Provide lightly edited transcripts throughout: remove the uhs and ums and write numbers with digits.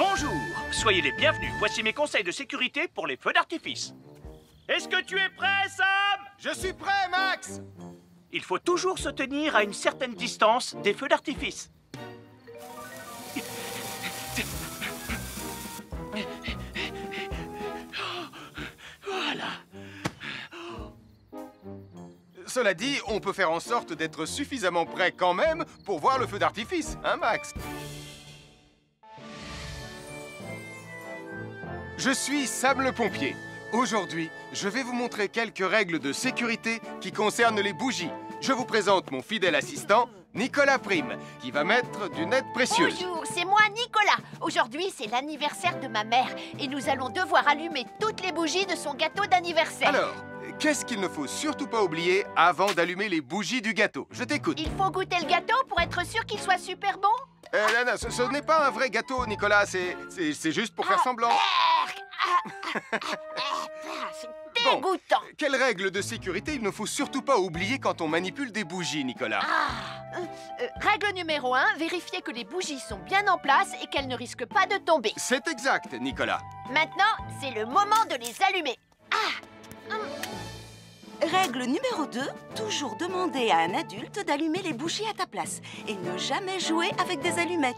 Bonjour, soyez les bienvenus. Voici mes conseils de sécurité pour les feux d'artifice. Est-ce que tu es prêt, Sam? Je suis prêt, Max! Il faut toujours se tenir à une certaine distance des feux d'artifice. Voilà. Cela dit, on peut faire en sorte d'être suffisamment prêt quand même pour voir le feu d'artifice, hein, Max? Je suis Sam le pompier. Aujourd'hui, je vais vous montrer quelques règles de sécurité qui concernent les bougies. Je vous présente mon fidèle assistant, Nicolas Prime, qui va mettre d'une aide précieuse. Bonjour, c'est moi Nicolas. Aujourd'hui, c'est l'anniversaire de ma mère et nous allons devoir allumer toutes les bougies de son gâteau d'anniversaire. Alors, qu'est-ce qu'il ne faut surtout pas oublier avant d'allumer les bougies du gâteau? Je t'écoute. Il faut goûter le gâteau pour être sûr qu'il soit super bon. Non, ce n'est pas un vrai gâteau, Nicolas. C'est juste pour faire semblant. C'est dégoûtant. Quelles règles de sécurité il ne faut surtout pas oublier quand on manipule des bougies, Nicolas? Règle numéro 1, vérifier que les bougies sont bien en place et qu'elles ne risquent pas de tomber. C'est exact, Nicolas. Maintenant, c'est le moment de les allumer. Règle numéro 2, toujours demander à un adulte d'allumer les bougies à ta place et ne jamais jouer avec des allumettes.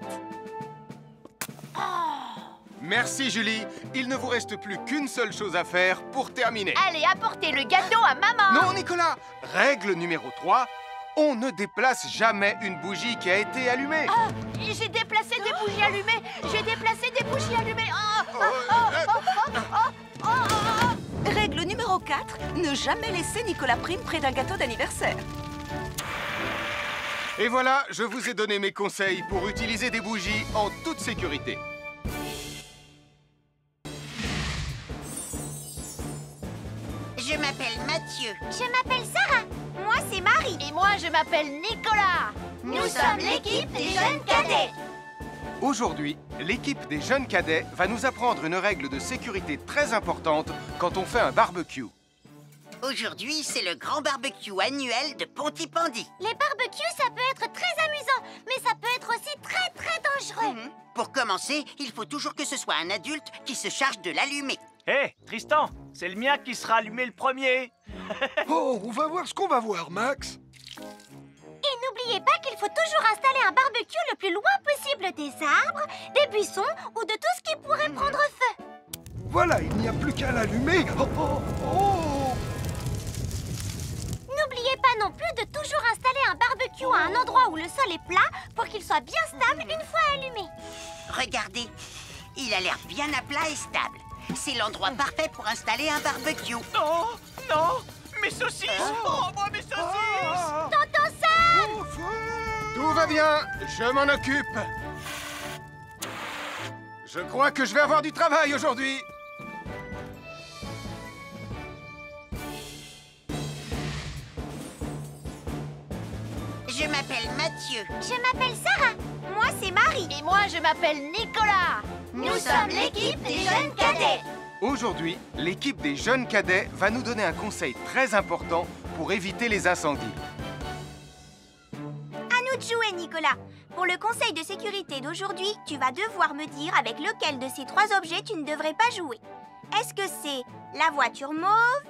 Merci, Julie. Il ne vous reste plus qu'une seule chose à faire pour terminer. Allez, apportez le gâteau à maman. Non, Nicolas. Règle numéro 3, on ne déplace jamais une bougie qui a été allumée. J'ai déplacé des bougies allumées. J'ai déplacé des bougies allumées. Règle numéro 4, ne jamais laisser Nicolas Prime près d'un gâteau d'anniversaire. Et voilà, je vous ai donné mes conseils pour utiliser des bougies en toute sécurité. Je m'appelle Mathieu. Je m'appelle Sarah. Moi, c'est Marie. Et moi, je m'appelle Nicolas. Nous sommes l'équipe des jeunes cadets. Aujourd'hui, l'équipe des jeunes cadets va nous apprendre une règle de sécurité très importante quand on fait un barbecue. Aujourd'hui, c'est le grand barbecue annuel de Pontypandy. Les barbecues, ça peut être très amusant, mais ça peut être aussi très dangereux. Pour commencer, il faut toujours que ce soit un adulte qui se charge de l'allumer. Hé, Tristan, c'est le mien qui sera allumé le premier. Oh, on va voir ce qu'on va voir, Max. Et n'oubliez pas qu'il faut toujours installer un barbecue le plus loin possible des arbres, des buissons ou de tout ce qui pourrait prendre feu. Voilà, il n'y a plus qu'à l'allumer. Oh, oh, oh. N'oubliez pas non plus de toujours installer un barbecue à un endroit où le sol est plat pour qu'il soit bien stable une fois allumé. Regardez, il a l'air bien à plat et stable. C'est l'endroit parfait pour installer un barbecue. Non, non, mes saucisses. Oh, moi, mes saucisses. Tonton Sam! Oh, feu. Tout va bien, je m'en occupe. Je crois que je vais avoir du travail aujourd'hui. Je m'appelle Mathieu. Je m'appelle Sarah. Moi, c'est Marie. Et moi, je m'appelle Nicolas. Nous sommes l'équipe des jeunes cadets. Aujourd'hui, l'équipe des jeunes cadets va nous donner un conseil très important pour éviter les incendies. À nous de jouer, Nicolas. Pour le conseil de sécurité d'aujourd'hui, tu vas devoir me dire avec lequel de ces 3 objets tu ne devrais pas jouer. Est-ce que c'est la voiture mauve,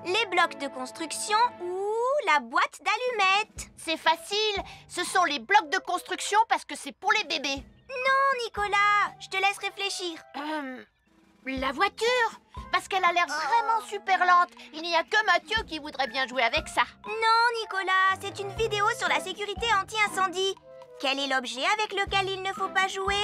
les blocs de construction ou la boîte d'allumettes? C'est facile. Ce sont les blocs de construction parce que c'est pour les bébés. Non, Nicolas, je te laisse réfléchir. La voiture, parce qu'elle a l'air vraiment super lente. Il n'y a que Mathieu qui voudrait bien jouer avec ça. Non, Nicolas, c'est une vidéo sur la sécurité anti-incendie. Quel est l'objet avec lequel il ne faut pas jouer?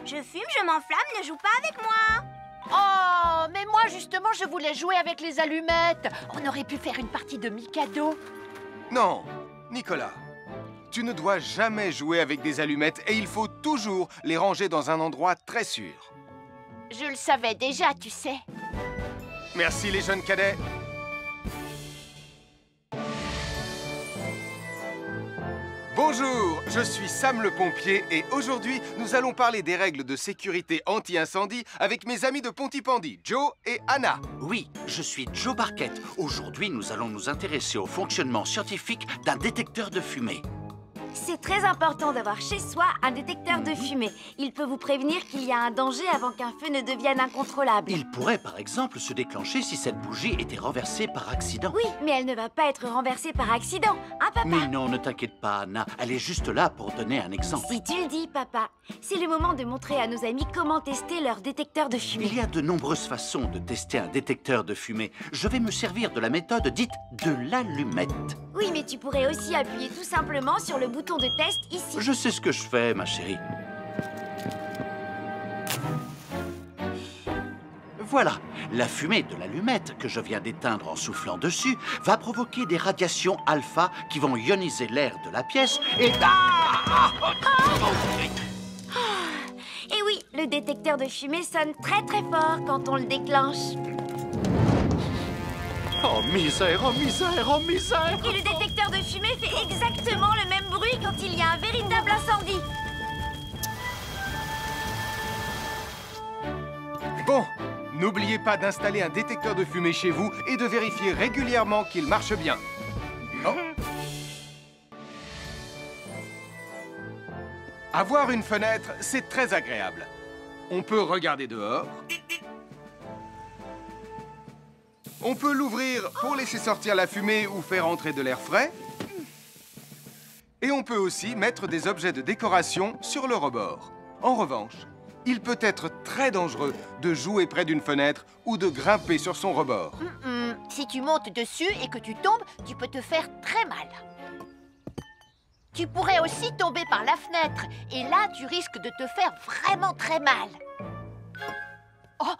Je fume, je m'enflamme, ne joue pas avec moi. Oh, mais moi justement, je voulais jouer avec les allumettes. On aurait pu faire une partie de Mikado. Non, Nicolas, tu ne dois jamais jouer avec des allumettes et il faut toujours les ranger dans un endroit très sûr. Je le savais déjà, tu sais. Merci les jeunes cadets. Bonjour, je suis Sam le pompier et aujourd'hui, nous allons parler des règles de sécurité anti-incendie avec mes amis de Pontypandy, Joe et Anna. Oui, je suis Joe Barquette. Aujourd'hui, nous allons nous intéresser au fonctionnement scientifique d'un détecteur de fumée. C'est très important d'avoir chez soi un détecteur de fumée. Il peut vous prévenir qu'il y a un danger avant qu'un feu ne devienne incontrôlable. Il pourrait par exemple se déclencher si cette bougie était renversée par accident. Oui, mais elle ne va pas être renversée par accident, hein, papa? Mais non, ne t'inquiète pas, Anna. Elle est juste là pour donner un exemple. Si tu le dis, papa. C'est le moment de montrer à nos amis comment tester leur détecteur de fumée. Il y a de nombreuses façons de tester un détecteur de fumée. Je vais me servir de la méthode dite de l'allumette. Oui, mais tu pourrais aussi appuyer tout simplement sur le bouton de test ici. Je sais ce que je fais, ma chérie. Voilà, la fumée de l'allumette que je viens d'éteindre en soufflant dessus va provoquer des radiations alpha qui vont ioniser l'air de la pièce et... Et oui, le détecteur de fumée sonne très très fort quand on le déclenche. Oh misère, oh misère, oh misère! Et le détecteur de fumée fait exactement le même bruit quand il y a un véritable incendie. Bon, n'oubliez pas d'installer un détecteur de fumée chez vous et de vérifier régulièrement qu'il marche bien. Oh. Avoir une fenêtre, c'est très agréable. On peut regarder dehors. On peut l'ouvrir pour laisser sortir la fumée ou faire entrer de l'air frais. Et on peut aussi mettre des objets de décoration sur le rebord. En revanche, il peut être très dangereux de jouer près d'une fenêtre ou de grimper sur son rebord. Si tu montes dessus et que tu tombes, tu peux te faire très mal. Tu pourrais aussi tomber par la fenêtre. Et là, tu risques de te faire vraiment très mal. Oh!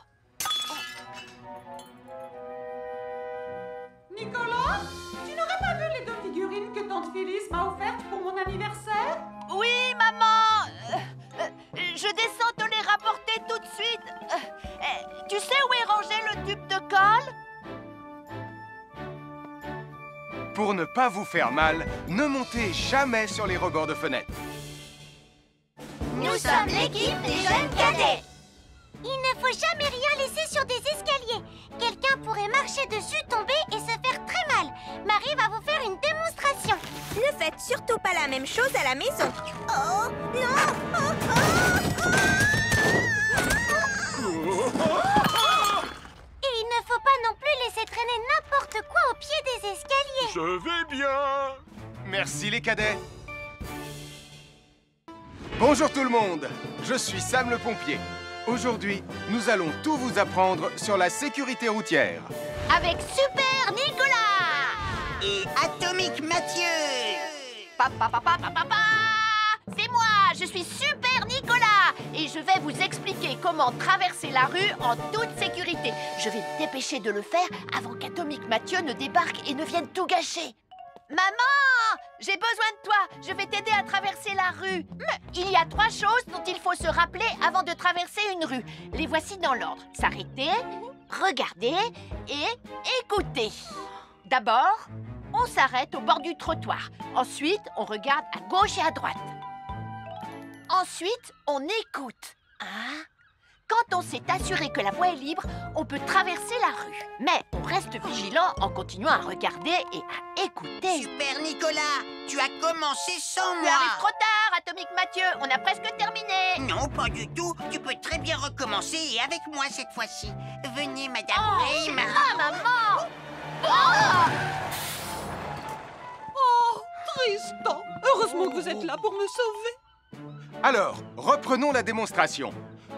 Nicolas, tu n'aurais pas vu les 2 figurines que tante Phyllis m'a offertes pour mon anniversaire? Oui, maman! Je descends te les rapporter tout de suite. Tu sais où est rangé le tube de colle? Pour ne pas vous faire mal, ne montez jamais sur les rebords de fenêtres. Nous sommes l'équipe des jeunes cadets. Il ne faut jamais rien laisser sur des escaliers. Quelqu'un pourrait marcher dessus, tomber et se faire très mal. Marie va vous faire une démonstration. Ne faites surtout pas la même chose à la maison. Oh, non! Et il ne faut pas non plus laisser traîner n'importe quoi au pied des escaliers. Je vais bien. Merci les cadets. Bonjour tout le monde. Je suis Sam le pompier. Aujourd'hui, nous allons tout vous apprendre sur la sécurité routière. Avec Super Nicolas! Et Atomique Mathieu! C'est moi, je suis Super Nicolas! Et je vais vous expliquer comment traverser la rue en toute sécurité. Je vais me dépêcher de le faire avant qu'Atomique Mathieu ne débarque et ne vienne tout gâcher. Maman! J'ai besoin de toi! Je vais t'aider à traverser la rue. Il y a 3 choses dont il faut se rappeler avant de traverser une rue. Les voici dans l'ordre. S'arrêter, regarder et écouter. D'abord, on s'arrête au bord du trottoir. Ensuite, on regarde à gauche et à droite. Ensuite, on écoute. Quand on s'est assuré que la voie est libre, on peut traverser la rue. Mais on reste vigilant en continuant à regarder et à écouter. Super Nicolas, tu as commencé sans Tu moi. arrives trop tard, Atomique Mathieu. On a presque terminé. Non, pas du tout. Tu peux très bien recommencer et avec moi cette fois-ci. Venez, Madame Prim. Maman! Oh, Tristan! Heureusement que vous êtes là pour me sauver. Alors, reprenons la démonstration.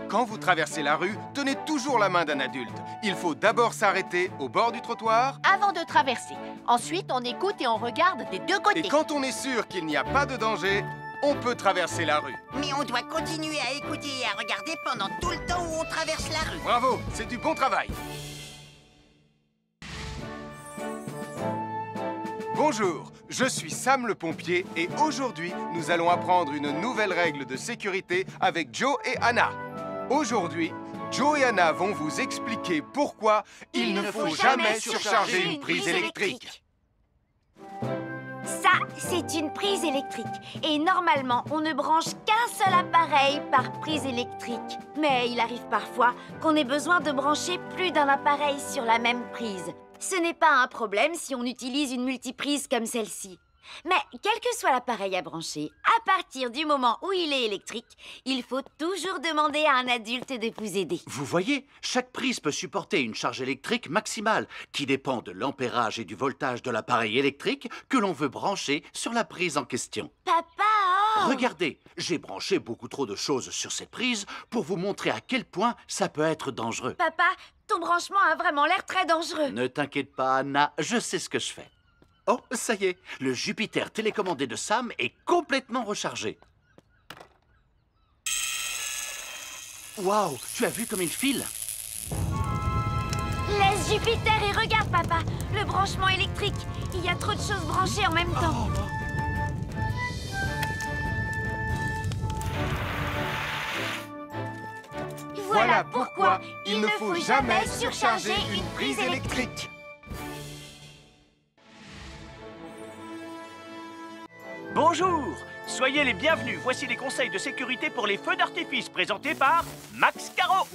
Quand vous traversez la rue, tenez toujours la main d'un adulte. Il faut d'abord s'arrêter au bord du trottoir. Avant de traverser. Ensuite, on écoute et on regarde des 2 côtés. Et quand on est sûr qu'il n'y a pas de danger, on peut traverser la rue. Mais on doit continuer à écouter et à regarder pendant tout le temps où on traverse la rue. Bravo, c'est du bon travail. Bonjour, je suis Sam le pompier et aujourd'hui, nous allons apprendre une nouvelle règle de sécurité avec Joe et Anna. Aujourd'hui, Joe et Anna vont vous expliquer pourquoi il ne faut jamais surcharger une prise électrique. Ça, c'est une prise électrique. Et normalement, on ne branche qu'un seul appareil par prise électrique. Mais il arrive parfois qu'on ait besoin de brancher plus d'un appareil sur la même prise. Ce n'est pas un problème si on utilise une multiprise comme celle-ci. Mais quel que soit l'appareil à brancher, à partir du moment où il est électrique, il faut toujours demander à un adulte de vous aider. Vous voyez, chaque prise peut supporter une charge électrique maximale qui dépend de l'ampérage et du voltage de l'appareil électrique que l'on veut brancher sur la prise en question. Papa, oh! Regardez, j'ai branché beaucoup trop de choses sur cette prise pour vous montrer à quel point ça peut être dangereux. Papa, ton branchement a vraiment l'air très dangereux. Ne t'inquiète pas, Anna, je sais ce que je fais. Oh, ça y est, le Jupiter télécommandé de Sam est complètement rechargé. Waouh, tu as vu comme il file? Laisse Jupiter et regarde, papa. Le branchement électrique. Il y a trop de choses branchées en même temps. Voilà pourquoi il ne faut jamais surcharger une prise électrique. Bonjour, soyez les bienvenus. Voici les conseils de sécurité pour les feux d'artifice présentés par Max Caro.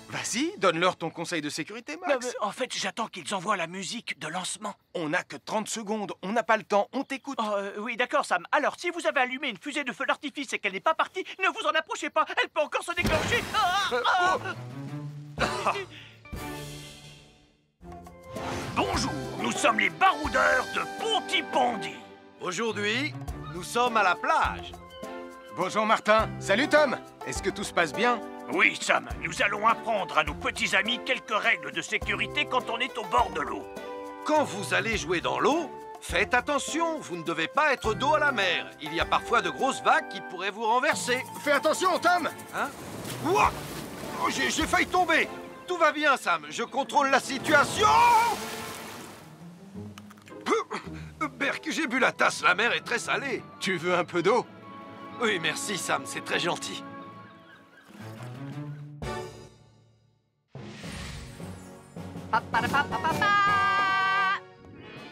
Vas-y, donne-leur ton conseil de sécurité, Max. En fait, j'attends qu'ils envoient la musique de lancement. On n'a que 30 secondes, on n'a pas le temps, on t'écoute. Oui, d'accord, Sam. Alors, si vous avez allumé une fusée de feu d'artifice et qu'elle n'est pas partie, ne vous en approchez pas. Elle peut encore se déclencher. Bonjour, nous sommes les baroudeurs de Pontypandy. Aujourd'hui, nous sommes à la plage. Bonjour Martin. Salut Tom. Est-ce que tout se passe bien? Oui, Sam, nous allons apprendre à nos petits amis quelques règles de sécurité quand on est au bord de l'eau. Quand vous allez jouer dans l'eau, faites attention, vous ne devez pas être dos à la mer. Il y a parfois de grosses vagues qui pourraient vous renverser. Fais attention, Tom. Hein? Ouah! Oh, j'ai failli tomber. Tout va bien, Sam, je contrôle la situation. Berk, j'ai bu la tasse, la mer est très salée. Tu veux un peu d'eau? Oui, merci, Sam, c'est très gentil.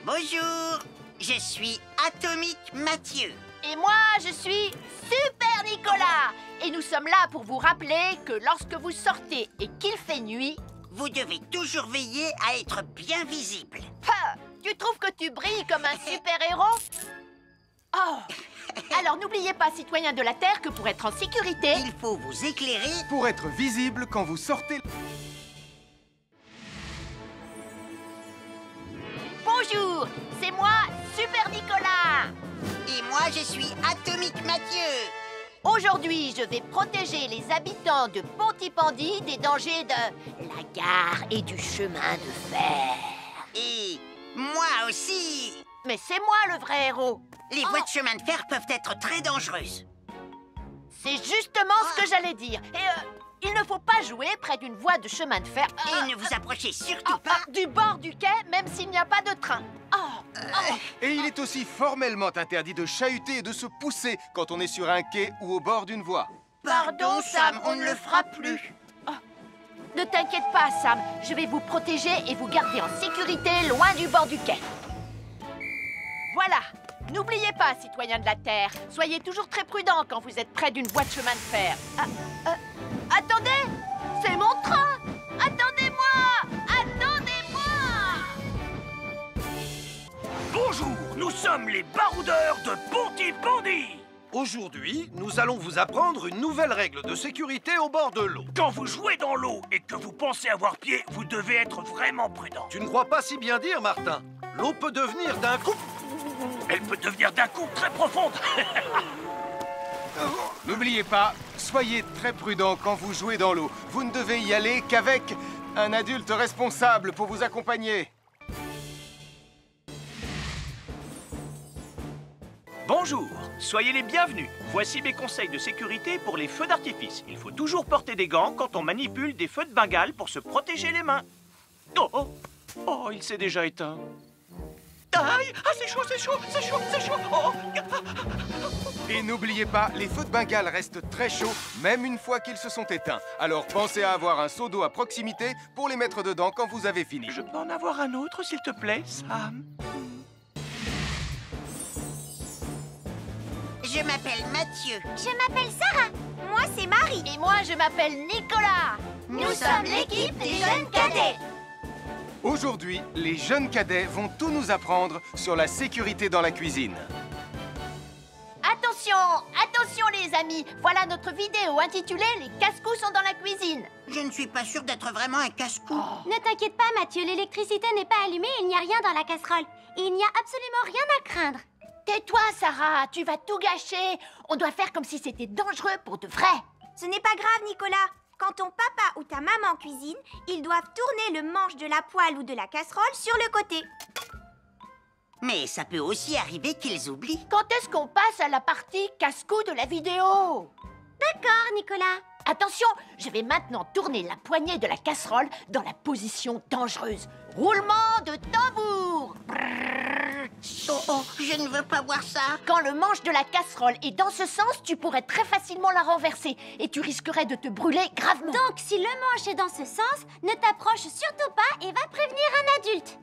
Bonjour, je suis Atomique Mathieu. Et moi, je suis Super Nicolas. Et nous sommes là pour vous rappeler que lorsque vous sortez et qu'il fait nuit, vous devez toujours veiller à être bien visible. Ha! Tu trouves que tu brilles comme un super-héros? Oh! Alors n'oubliez pas, citoyens de la Terre, que pour être en sécurité, il faut vous éclairer pour être visible quand vous sortez. Bonjour, c'est moi, Super Nicolas. Et moi, je suis Atomique Mathieu. Aujourd'hui, je vais protéger les habitants de Pontypandy des dangers de la gare et du chemin de fer. Et moi aussi. Mais c'est moi le vrai héros. Les voies de chemin de fer peuvent être très dangereuses. C'est justement ce que j'allais dire. Et il ne faut pas jouer près d'une voie de chemin de fer. Et ne vous approchez surtout pas du bord du quai, même s'il n'y a pas de train. Et il est aussi formellement interdit de chahuter et de se pousser quand on est sur un quai ou au bord d'une voie. Pardon, Sam, on ne le fera plus. Ne t'inquiète pas, Sam. Je vais vous protéger et vous garder en sécurité loin du bord du quai. Voilà. N'oubliez pas, citoyens de la Terre, soyez toujours très prudents quand vous êtes près d'une voie de chemin de fer. Attendez! C'est mon train! Attendez-moi! Attendez-moi! Bonjour, nous sommes les baroudeurs de Pontypandy. Aujourd'hui, nous allons vous apprendre une nouvelle règle de sécurité au bord de l'eau. Quand vous jouez dans l'eau et que vous pensez avoir pied, vous devez être vraiment prudent. Tu ne crois pas si bien dire, Martin? L'eau peut devenir d'un coup... Elle peut devenir d'un coup très profonde. N'oubliez pas, soyez très prudent quand vous jouez dans l'eau. Vous ne devez y aller qu'avec un adulte responsable pour vous accompagner. Bonjour, soyez les bienvenus. Voici mes conseils de sécurité pour les feux d'artifice. Il faut toujours porter des gants quand on manipule des feux de Bengale pour se protéger les mains. Oh, il s'est déjà éteint. Aïe! Ah, c'est chaud, c'est chaud, c'est chaud, c'est chaud! Oh. Et n'oubliez pas, les feux de Bengale restent très chauds, même une fois qu'ils se sont éteints. Alors pensez à avoir un seau d'eau à proximité pour les mettre dedans quand vous avez fini. Je peux en avoir un autre, s'il te plaît, Sam? Je m'appelle Mathieu. Je m'appelle Sarah. Moi, c'est Marie. Et moi, je m'appelle Nicolas. Nous sommes l'équipe des jeunes cadets. Aujourd'hui, les jeunes cadets vont tout nous apprendre sur la sécurité dans la cuisine. Attention, attention les amis. Voilà notre vidéo intitulée « Les casse-cous sont dans la cuisine ». Je ne suis pas sûre d'être vraiment un casse-cou. Ne t'inquiète pas, Mathieu, l'électricité n'est pas allumée et il n'y a rien dans la casserole. Il n'y a absolument rien à craindre. Tais-toi, Sarah, tu vas tout gâcher. On doit faire comme si c'était dangereux pour de vrai. Ce n'est pas grave, Nicolas. Quand ton papa ou ta maman cuisine, ils doivent tourner le manche de la poêle ou de la casserole sur le côté. Mais ça peut aussi arriver qu'ils oublient. Quand est-ce qu'on passe à la partie casse-cou de la vidéo? D'accord, Nicolas. Attention, je vais maintenant tourner la poignée de la casserole dans la position dangereuse. Roulement de tambour. Oh, je ne veux pas voir ça. Quand le manche de la casserole est dans ce sens, tu pourrais très facilement la renverser et tu risquerais de te brûler gravement. Donc, si le manche est dans ce sens, ne t'approche surtout pas et va prévenir un adulte.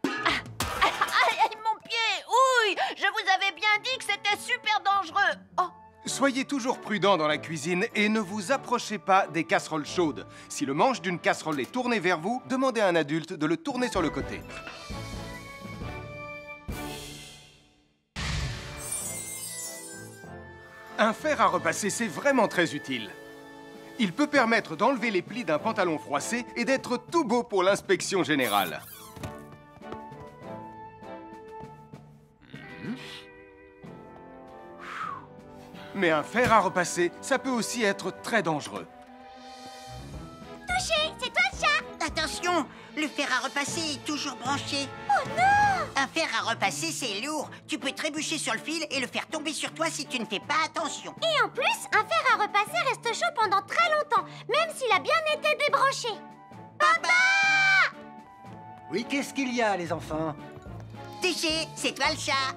Aïe, mon pied! Ouille! Je vous avais bien dit que c'était super dangereux! Oh! Soyez toujours prudents dans la cuisine et ne vous approchez pas des casseroles chaudes. Si le manche d'une casserole est tourné vers vous, demandez à un adulte de le tourner sur le côté. Un fer à repasser, c'est vraiment très utile. Il peut permettre d'enlever les plis d'un pantalon froissé et d'être tout beau pour l'inspection générale. Mais un fer à repasser, ça peut aussi être très dangereux. Touché, c'est toi le chat. Attention, le fer à repasser est toujours branché. Oh non! Un fer à repasser, c'est lourd. Tu peux trébucher sur le fil et le faire tomber sur toi si tu ne fais pas attention. Et en plus, un fer à repasser reste chaud pendant très longtemps, même s'il a bien été débranché. Papa! Oui, qu'est-ce qu'il y a, les enfants? Touché, c'est toi le chat.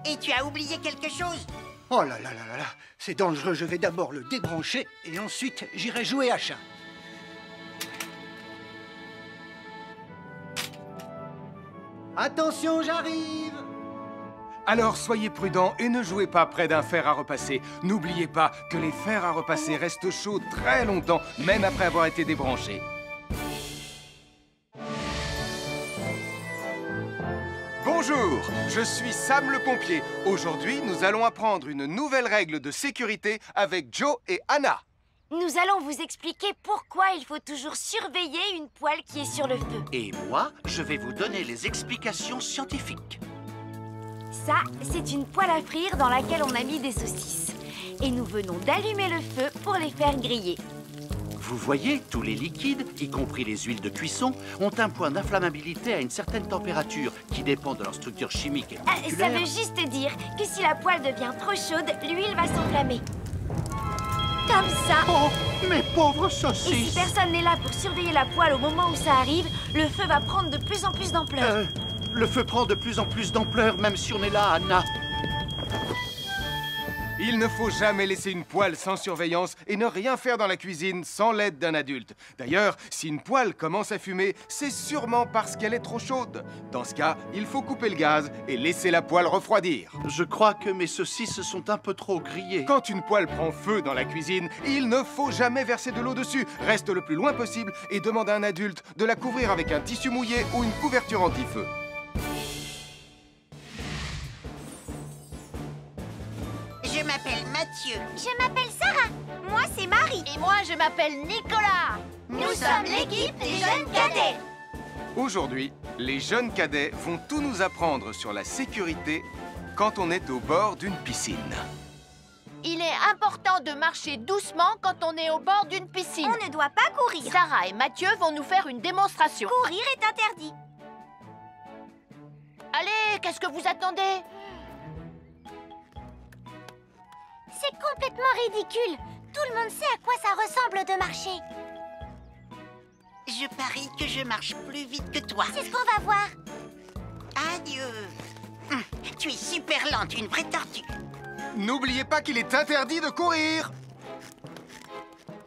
Et tu as oublié quelque chose? Oh là là là là là, c'est dangereux, je vais d'abord le débrancher et ensuite j'irai jouer à chat. Attention, j'arrive! Alors soyez prudents et ne jouez pas près d'un fer à repasser. N'oubliez pas que les fers à repasser restent chauds très longtemps, même après avoir été débranchés. Bonjour, je suis Sam le pompier. Aujourd'hui, nous allons apprendre une nouvelle règle de sécurité avec Joe et Anna. Nous allons vous expliquer pourquoi il faut toujours surveiller une poêle qui est sur le feu. Et moi, je vais vous donner les explications scientifiques. Ça, c'est une poêle à frire dans laquelle on a mis des saucisses. Et nous venons d'allumer le feu pour les faire griller. Vous voyez, tous les liquides, y compris les huiles de cuisson, ont un point d'inflammabilité à une certaine température qui dépend de leur structure chimique et moléculaire. Ça veut juste dire que si la poêle devient trop chaude, l'huile va s'enflammer. Comme ça. Oh, mes pauvres Et si saucisses! personne n'est là pour surveiller la poêle au moment où ça arrive, le feu va prendre de plus en plus d'ampleur. Le feu prend de plus en plus d'ampleur, même si on est là, Anna. Il ne faut jamais laisser une poêle sans surveillance et ne rien faire dans la cuisine sans l'aide d'un adulte. D'ailleurs, si une poêle commence à fumer, c'est sûrement parce qu'elle est trop chaude. Dans ce cas, il faut couper le gaz et laisser la poêle refroidir. Je crois que mes saucisses sont un peu trop grillées. Quand une poêle prend feu dans la cuisine, il ne faut jamais verser de l'eau dessus. Reste le plus loin possible et demande à un adulte de la couvrir avec un tissu mouillé ou une couverture anti-feu. Je m'appelle Mathieu. Je m'appelle Sarah. Moi, c'est Marie. Et moi, je m'appelle Nicolas. Nous sommes l'équipe des jeunes cadets. Aujourd'hui, les jeunes cadets vont tout nous apprendre sur la sécurité quand on est au bord d'une piscine. Il est important de marcher doucement quand on est au bord d'une piscine. On ne doit pas courir. Sarah et Mathieu vont nous faire une démonstration. Courir est interdit. Allez, qu'est-ce que vous attendez? C'est complètement ridicule. Tout le monde sait à quoi ça ressemble de marcher. Je parie que je marche plus vite que toi. C'est ce qu'on va voir. Adieu. Tu es super lente, une vraie tortue. N'oubliez pas qu'il est interdit de courir.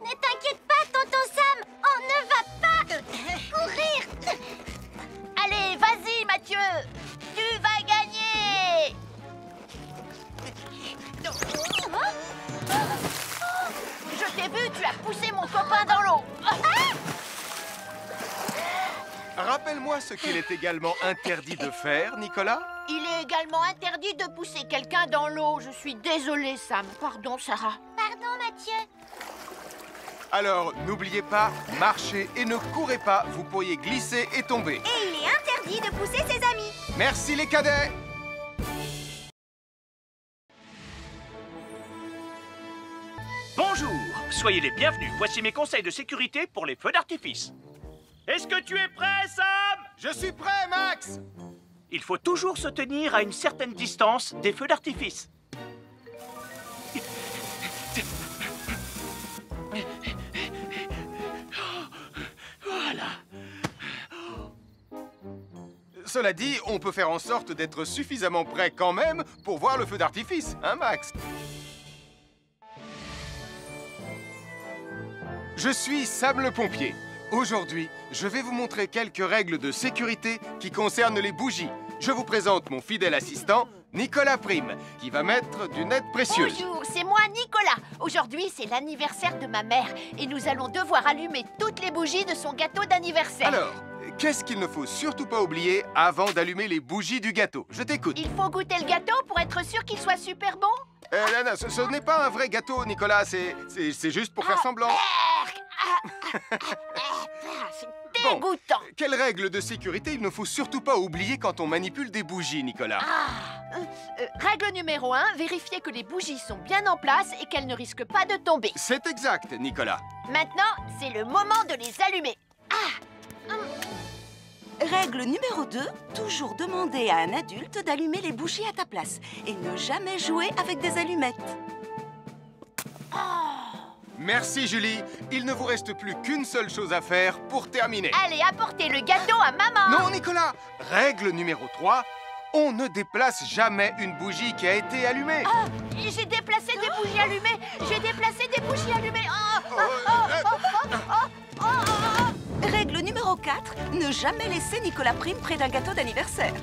Ne t'inquiète pas, tonton Sam. On ne va pas courir. Allez, vas-y, Mathieu. Tu vas gagner. Je t'ai vu, tu as poussé mon copain dans l'eau. Rappelle-moi ce qu'il est également interdit de faire, Nicolas. Il est également interdit de pousser quelqu'un dans l'eau. Je suis désolée, Sam. Pardon, Sarah. Pardon, Mathieu. Alors, n'oubliez pas, marchez et ne courez pas, vous pourriez glisser et tomber. Et il est interdit de pousser ses amis. Merci les cadets. Bonjour, soyez les bienvenus. Voici mes conseils de sécurité pour les feux d'artifice. Est-ce que tu es prêt, Sam? Je suis prêt, Max. Il faut toujours se tenir à une certaine distance des feux d'artifice. Voilà. Cela dit, on peut faire en sorte d'être suffisamment prêt quand même pour voir le feu d'artifice, hein, Max? Je suis Sam le pompier. Aujourd'hui, je vais vous montrer quelques règles de sécurité qui concernent les bougies. Je vous présente mon fidèle assistant, Nicolas Prime, qui va mettre d'une aide précieuse. Bonjour, c'est moi, Nicolas. Aujourd'hui, c'est l'anniversaire de ma mère et nous allons devoir allumer toutes les bougies de son gâteau d'anniversaire. Alors, qu'est-ce qu'il ne faut surtout pas oublier avant d'allumer les bougies du gâteau? Je t'écoute. Il faut goûter le gâteau pour être sûr qu'il soit super bon? Non, ce n'est pas un vrai gâteau, Nicolas. C'est juste pour faire semblant. C'est dégoûtant. Bon, quelles règles de sécurité il ne faut surtout pas oublier quand on manipule des bougies, Nicolas? Règle numéro 1, vérifier que les bougies sont bien en place et qu'elles ne risquent pas de tomber. C'est exact, Nicolas. Maintenant, c'est le moment de les allumer. Règle numéro 2, toujours demander à un adulte d'allumer les bougies à ta place et ne jamais jouer avec des allumettes. Merci, Julie. Il ne vous reste plus qu'une seule chose à faire pour terminer. Allez, apportez le gâteau à maman. Non, Nicolas. Règle numéro 3, on ne déplace jamais une bougie qui a été allumée. J'ai déplacé des bougies allumées. J'ai déplacé des bougies allumées. Règle numéro 4, ne jamais laisser Nicolas Prime près d'un gâteau d'anniversaire.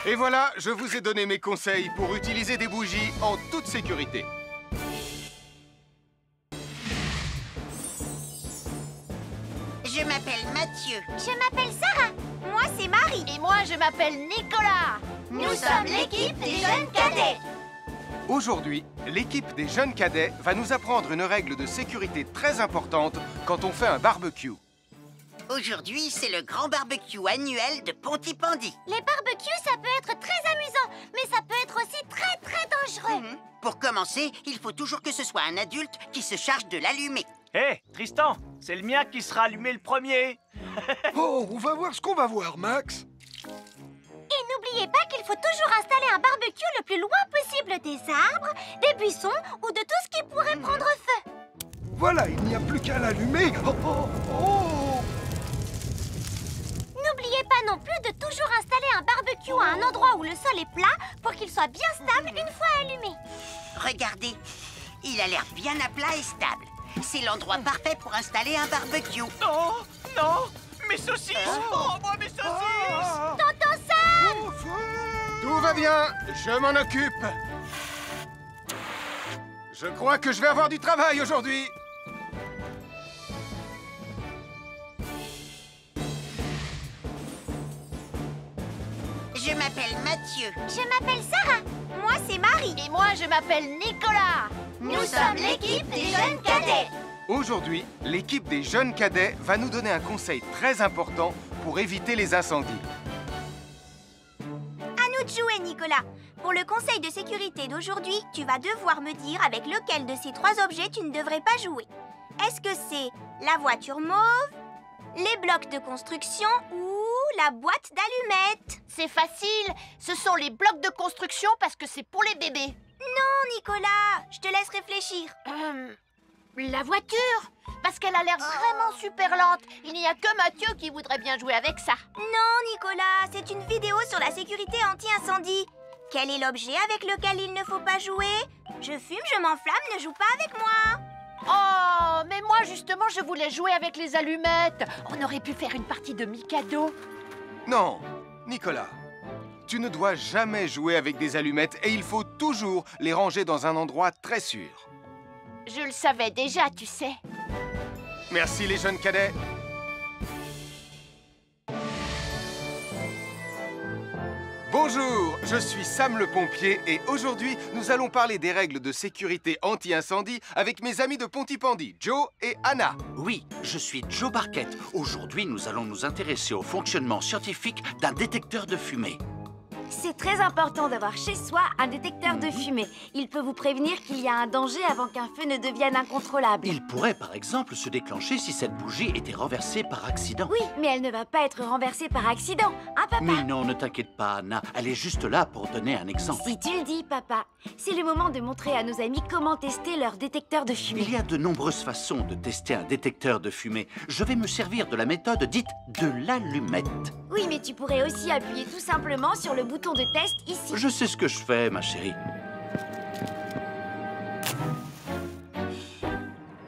Et voilà, je vous ai donné mes conseils pour utiliser des bougies en toute sécurité. Je m'appelle Mathieu. Je m'appelle Sarah. Moi, c'est Marie. Et moi, je m'appelle Nicolas. Nous sommes l'équipe des jeunes cadets. Aujourd'hui, l'équipe des jeunes cadets va nous apprendre une règle de sécurité très importante quand on fait un barbecue. Aujourd'hui, c'est le grand barbecue annuel de Pontypandy. Les barbecues, ça peut être très amusant, mais ça peut être aussi très dangereux. Pour commencer, il faut toujours que ce soit un adulte qui se charge de l'allumer. Hé, Tristan, c'est le mien qui sera allumé le premier. Oh, on va voir ce qu'on va voir, Max. Et n'oubliez pas qu'il faut toujours installer un barbecue le plus loin possible des arbres, des buissons ou de tout ce qui pourrait prendre feu. Voilà, il n'y a plus qu'à l'allumer. N'oubliez pas non plus de toujours installer un barbecue à un endroit où le sol est plat pour qu'il soit bien stable une fois allumé. Regardez, il a l'air bien à plat et stable. C'est l'endroit parfait pour installer un barbecue. Oh, non, mes saucisses. Oh, moi, mes saucisses. Tonton Sam! Tout va bien, je m'en occupe. Je crois que je vais avoir du travail aujourd'hui. Je m'appelle Mathieu. Je m'appelle Sarah. Moi, c'est Marie. Et moi, je m'appelle Nicolas. Nous sommes l'équipe des jeunes cadets. Aujourd'hui, l'équipe des jeunes cadets va nous donner un conseil très important pour éviter les incendies. À nous de jouer, Nicolas. Pour le conseil de sécurité d'aujourd'hui, tu vas devoir me dire avec lequel de ces 3 objets tu ne devrais pas jouer. Est-ce que c'est la voiture mauve, les blocs de construction ou la boîte d'allumettes? C'est facile. Ce sont les blocs de construction parce que c'est pour les bébés. Non, Nicolas, je te laisse réfléchir. La voiture, parce qu'elle a l'air vraiment super lente. Il n'y a que Mathieu qui voudrait bien jouer avec ça. Non, Nicolas, c'est une vidéo sur la sécurité anti-incendie. Quel est l'objet avec lequel il ne faut pas jouer? Je fume, je m'enflamme, ne joue pas avec moi. Oh, mais moi justement, je voulais jouer avec les allumettes. On aurait pu faire une partie de Mikado. Non, Nicolas, tu ne dois jamais jouer avec des allumettes et il faut toujours les ranger dans un endroit très sûr. Je le savais déjà, tu sais. Merci les jeunes cadets. Bonjour, je suis Sam le pompier et aujourd'hui, nous allons parler des règles de sécurité anti-incendie avec mes amis de Pontypandy, Joe et Anna. Oui, je suis Joe Barquette. Aujourd'hui, nous allons nous intéresser au fonctionnement scientifique d'un détecteur de fumée. C'est très important d'avoir chez soi un détecteur de fumée. Il peut vous prévenir qu'il y a un danger avant qu'un feu ne devienne incontrôlable. Il pourrait, par exemple, se déclencher si cette bougie était renversée par accident. Oui, mais elle ne va pas être renversée par accident, hein, papa? Mais non, ne t'inquiète pas, Anna. Elle est juste là pour donner un exemple. Si tu le dis, papa. C'est le moment de montrer à nos amis comment tester leur détecteur de fumée. Il y a de nombreuses façons de tester un détecteur de fumée. Je vais me servir de la méthode dite de l'allumette. Oui, mais tu pourrais aussi appuyer tout simplement sur le bouton de test ici. Je sais ce que je fais, ma chérie.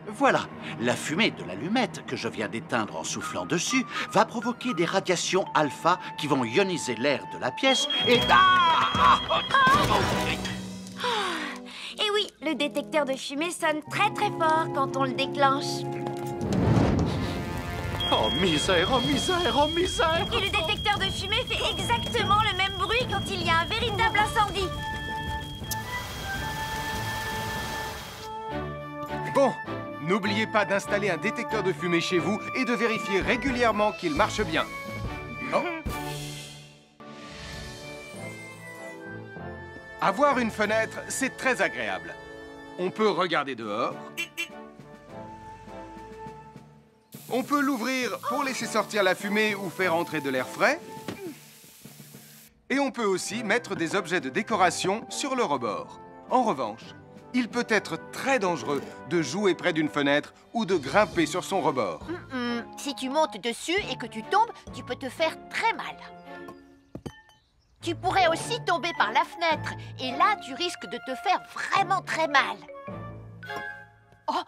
Voilà, la fumée de l'allumette que je viens d'éteindre en soufflant dessus va provoquer des radiations alpha qui vont ioniser l'air de la pièce et... Et oui, le détecteur de fumée sonne très très fort quand on le déclenche. Oh misère, oh misère, oh misère! Et le détecteur de fumée fait exactement le même bruit quand il y a un véritable incendie. Bon, n'oubliez pas d'installer un détecteur de fumée chez vous et de vérifier régulièrement qu'il marche bien. Oh. Avoir une fenêtre, c'est très agréable. On peut regarder dehors. On peut l'ouvrir pour laisser sortir la fumée ou faire entrer de l'air frais. Et on peut aussi mettre des objets de décoration sur le rebord. En revanche, il peut être très dangereux de jouer près d'une fenêtre ou de grimper sur son rebord. Si tu montes dessus et que tu tombes, tu peux te faire très mal. Tu pourrais aussi tomber par la fenêtre. Et là, tu risques de te faire vraiment très mal. Oh!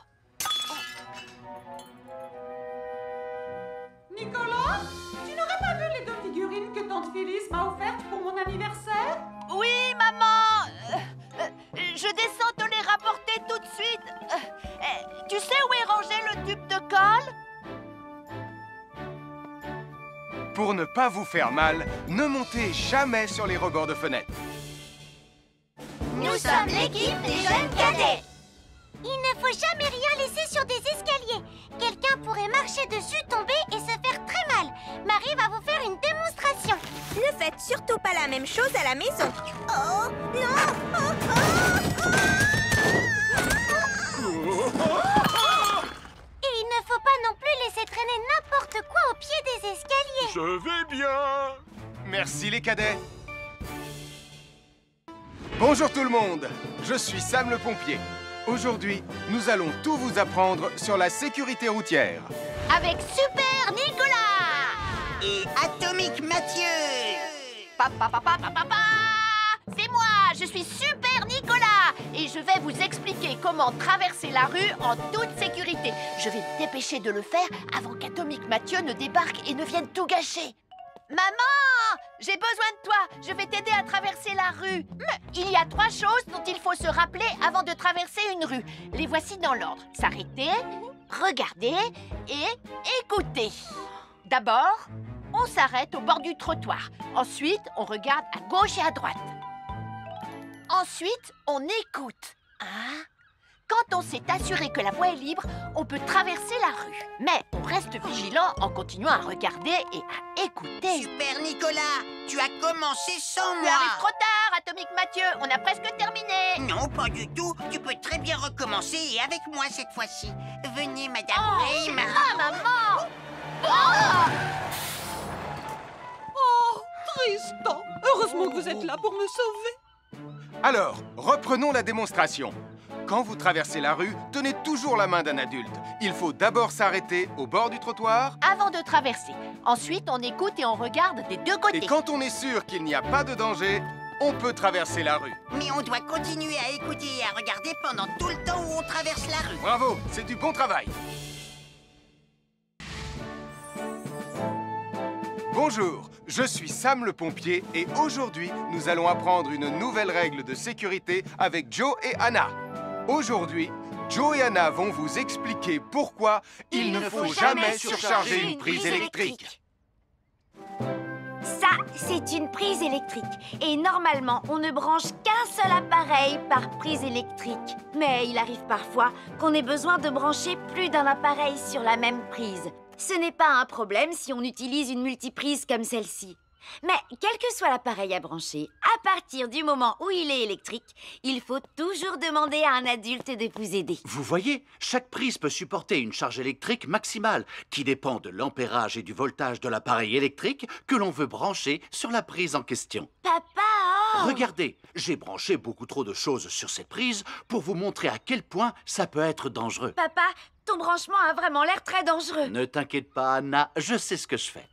Nicolas, tu n'aurais pas vu les 2 figurines que tante Phyllis m'a offertes pour mon anniversaire? Oui, maman! Je descends te les rapporter tout de suite. Tu sais où est rangé le tube de colle? Pour ne pas vous faire mal, ne montez jamais sur les rebords de fenêtres. Nous sommes l'équipe des jeunes cadets. Il ne faut jamais rien laisser sur des escaliers. Quelqu'un pourrait marcher dessus, tomber et se faire très mal. Marie va vous faire une démonstration. Ne faites surtout pas la même chose à la maison. Oh, non! Et il ne faut pas non plus laisser traîner n'importe quoi au pied des escaliers. Je vais bien. Merci les cadets. Bonjour tout le monde, je suis Sam le pompier. Aujourd'hui, nous allons tout vous apprendre sur la sécurité routière. Avec Super Nicolas! Et Atomique Mathieu! C'est moi, je suis Super Nicolas! Et je vais vous expliquer comment traverser la rue en toute sécurité. Je vais me dépêcher de le faire avant qu'Atomique Mathieu ne débarque et ne vienne tout gâcher. Maman! J'ai besoin de toi! Je vais t'aider à traverser la rue. Il y a 3 choses dont il faut se rappeler avant de traverser une rue. Les voici dans l'ordre. S'arrêter, regarder et écouter. D'abord, on s'arrête au bord du trottoir. Ensuite, on regarde à gauche et à droite. Ensuite, on écoute. Quand on s'est assuré que la voie est libre, on peut traverser la rue. Mais on reste vigilant en continuant à regarder et à écouter. Super Nicolas, tu as commencé sans Tu moi. arrives trop tard, Atomique Mathieu. On a presque terminé. Non, pas du tout. Tu peux très bien recommencer et avec moi cette fois-ci. Venez, Madame Prime. Maman! Oh, Tristan! Heureusement que vous êtes là pour me sauver. Alors, reprenons la démonstration. Quand vous traversez la rue, tenez toujours la main d'un adulte. Il faut d'abord s'arrêter au bord du trottoir. Avant de traverser. Ensuite, on écoute et on regarde des deux côtés. Et quand on est sûr qu'il n'y a pas de danger, on peut traverser la rue. Mais on doit continuer à écouter et à regarder pendant tout le temps où on traverse la rue. Bravo, c'est du bon travail. Bonjour, je suis Sam le pompier et aujourd'hui, nous allons apprendre une nouvelle règle de sécurité avec Joe et Anna. Aujourd'hui, Joe et Anna vont vous expliquer pourquoi il ne faut jamais surcharger une prise électrique. Ça, c'est une prise électrique. Et normalement, on ne branche qu'un seul appareil par prise électrique. Mais il arrive parfois qu'on ait besoin de brancher plus d'un appareil sur la même prise. Ce n'est pas un problème si on utilise une multiprise comme celle-ci. Mais quel que soit l'appareil à brancher, à partir du moment où il est électrique, il faut toujours demander à un adulte de vous aider. Vous voyez, chaque prise peut supporter une charge électrique maximale qui dépend de l'ampérage et du voltage de l'appareil électrique que l'on veut brancher sur la prise en question. Papa! Regardez, j'ai branché beaucoup trop de choses sur cette prise pour vous montrer à quel point ça peut être dangereux. Papa, ton branchement a vraiment l'air très dangereux. Ne t'inquiète pas, Anna, je sais ce que je fais.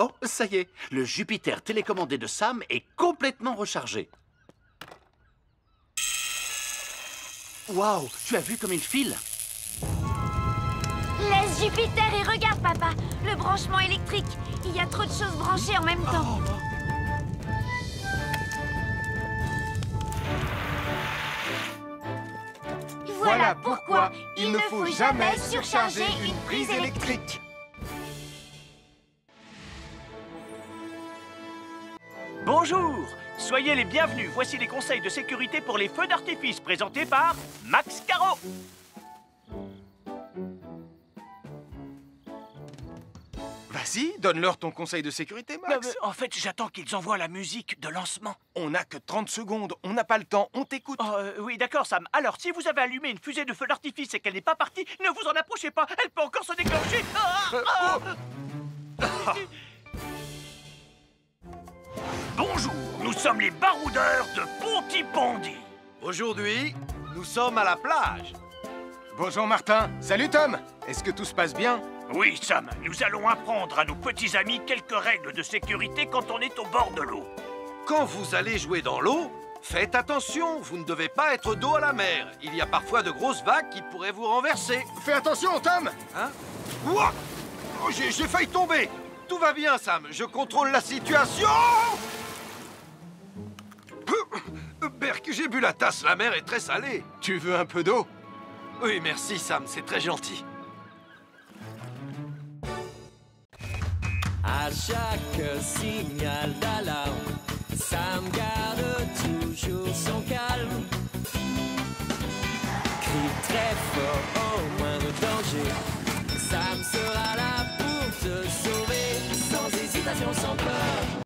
Oh, ça y est, le Jupiter télécommandé de Sam est complètement rechargé. Waouh, tu as vu comme il file? Laisse Jupiter et regarde, papa. Le branchement électrique. Il y a trop de choses branchées en même temps. Voilà pourquoi il ne faut jamais surcharger une prise électrique. Bonjour, soyez les bienvenus. Voici les conseils de sécurité pour les feux d'artifice présentés par Max Caro. Vas-y, donne-leur ton conseil de sécurité, Max. En fait, j'attends qu'ils envoient la musique de lancement. On n'a que 30 secondes, on n'a pas le temps, on t'écoute. Oui, d'accord, Sam. Alors, si vous avez allumé une fusée de feu d'artifice et qu'elle n'est pas partie, ne vous en approchez pas. Elle peut encore se déclencher. Bonjour, nous sommes les baroudeurs de Pontypandy. Aujourd'hui, nous sommes à la plage. Bonjour Martin. Salut Tom. Est-ce que tout se passe bien? Oui, Sam, nous allons apprendre à nos petits amis quelques règles de sécurité quand on est au bord de l'eau. Quand vous allez jouer dans l'eau, faites attention, vous ne devez pas être dos à la mer. Il y a parfois de grosses vagues qui pourraient vous renverser. Fais attention, Tom. Hein? Ouah! Oh, j'ai failli tomber. Tout va bien, Sam, je contrôle la situation. Berk, j'ai bu la tasse, la mer est très salée. Tu veux un peu d'eau? Oui, merci, Sam, c'est très gentil. À chaque signal d'alarme, Sam garde toujours son calme. Crie très fort au moindre danger, Sam sera là pour te sauver, sans hésitation, sans peur.